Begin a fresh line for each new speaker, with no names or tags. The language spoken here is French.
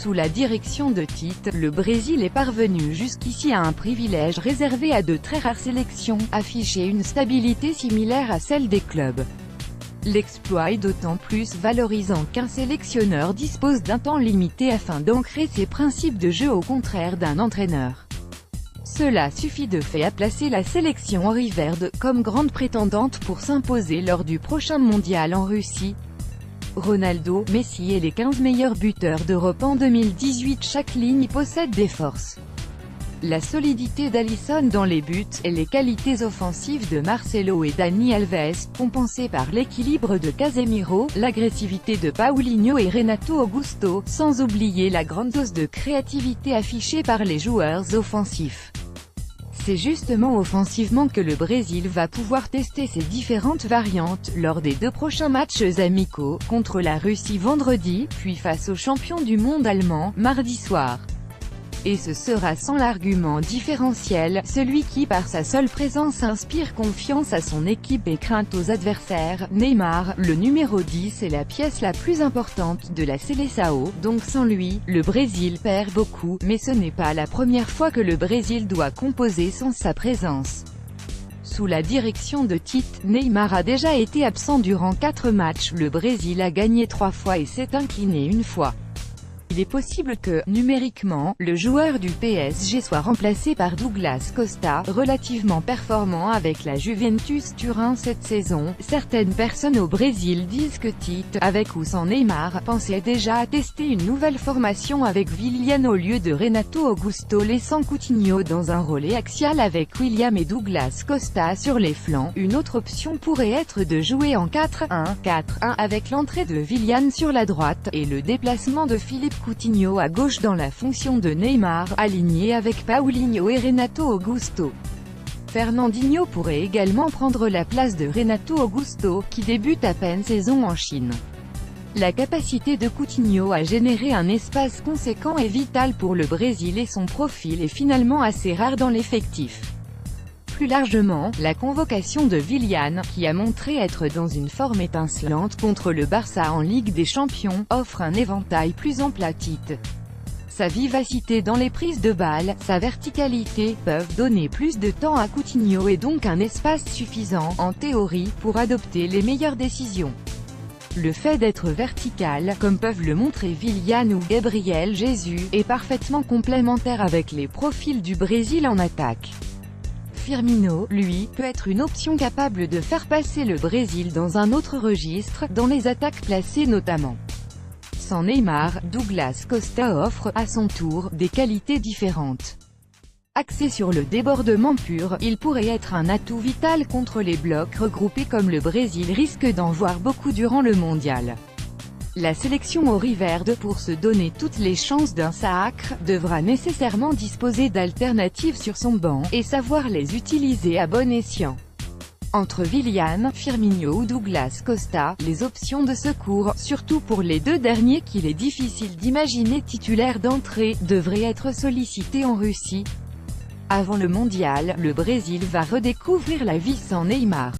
Sous la direction de Tite, le Brésil est parvenu jusqu'ici à un privilège réservé à de très rares sélections, afficher une stabilité similaire à celle des clubs. L'exploit est d'autant plus valorisant qu'un sélectionneur dispose d'un temps limité afin d'ancrer ses principes de jeu au contraire d'un entraîneur. Cela suffit de fait à placer la sélection auriverde comme grande prétendante pour s'imposer lors du prochain mondial en Russie. Ronaldo, Messi et les 15 meilleurs buteurs d'Europe en 2018. Chaque ligne possède des forces. La solidité d'Alisson dans les buts, et les qualités offensives de Marcelo et Dani Alves, compensées par l'équilibre de Casemiro, l'agressivité de Paulinho et Renato Augusto, sans oublier la grande dose de créativité affichée par les joueurs offensifs. C'est justement offensivement que le Brésil va pouvoir tester ses différentes variantes, lors des 2 prochains matchs amicaux, contre la Russie vendredi, puis face au champion du monde allemand, mardi soir. Et ce sera sans l'argument différentiel, celui qui par sa seule présence inspire confiance à son équipe et crainte aux adversaires. Neymar, le numéro 10 est la pièce la plus importante de la Seleção, donc sans lui, le Brésil perd beaucoup, mais ce n'est pas la première fois que le Brésil doit composer sans sa présence. Sous la direction de Tite, Neymar a déjà été absent durant 4 matchs, le Brésil a gagné 3 fois et s'est incliné 1 fois. Il est possible que, numériquement, le joueur du PSG soit remplacé par Douglas Costa, relativement performant avec la Juventus Turin cette saison. Certaines personnes au Brésil disent que Tite, avec ou sans Neymar, pensait déjà à tester une nouvelle formation avec Willian au lieu de Renato Augusto, laissant Coutinho dans un rôle axial avec William et Douglas Costa sur les flancs. Une autre option pourrait être de jouer en 4-1-4-1 avec l'entrée de Willian sur la droite, et le déplacement de Philippe Coutinho à gauche dans la fonction de Neymar, aligné avec Paulinho et Renato Augusto. Fernandinho pourrait également prendre la place de Renato Augusto, qui débute à peine saison en Chine. La capacité de Coutinho à générer un espace conséquent est vitale pour le Brésil et son profil est finalement assez rare dans l'effectif. Plus largement, la convocation de Willian, qui a montré être dans une forme étincelante contre le Barça en Ligue des Champions, offre un éventail plus ample à Tite. Sa vivacité dans les prises de balles, sa verticalité, peuvent donner plus de temps à Coutinho et donc un espace suffisant, en théorie, pour adopter les meilleures décisions. Le fait d'être vertical, comme peuvent le montrer Willian ou Gabriel Jesus, est parfaitement complémentaire avec les profils du Brésil en attaque. Firmino, lui, peut être une option capable de faire passer le Brésil dans un autre registre, dans les attaques placées notamment. Sans Neymar, Douglas Costa offre, à son tour, des qualités différentes. Axé sur le débordement pur, il pourrait être un atout vital contre les blocs regroupés comme le Brésil risque d'en voir beaucoup durant le mondial. La sélection auriverde, pour se donner toutes les chances d'un sacre, devra nécessairement disposer d'alternatives sur son banc, et savoir les utiliser à bon escient. Entre Willian, Firmino ou Douglas Costa, les options de secours, surtout pour les 2 derniers qu'il est difficile d'imaginer titulaires d'entrée, devraient être sollicités en Russie. Avant le mondial, le Brésil va redécouvrir la vie sans Neymar.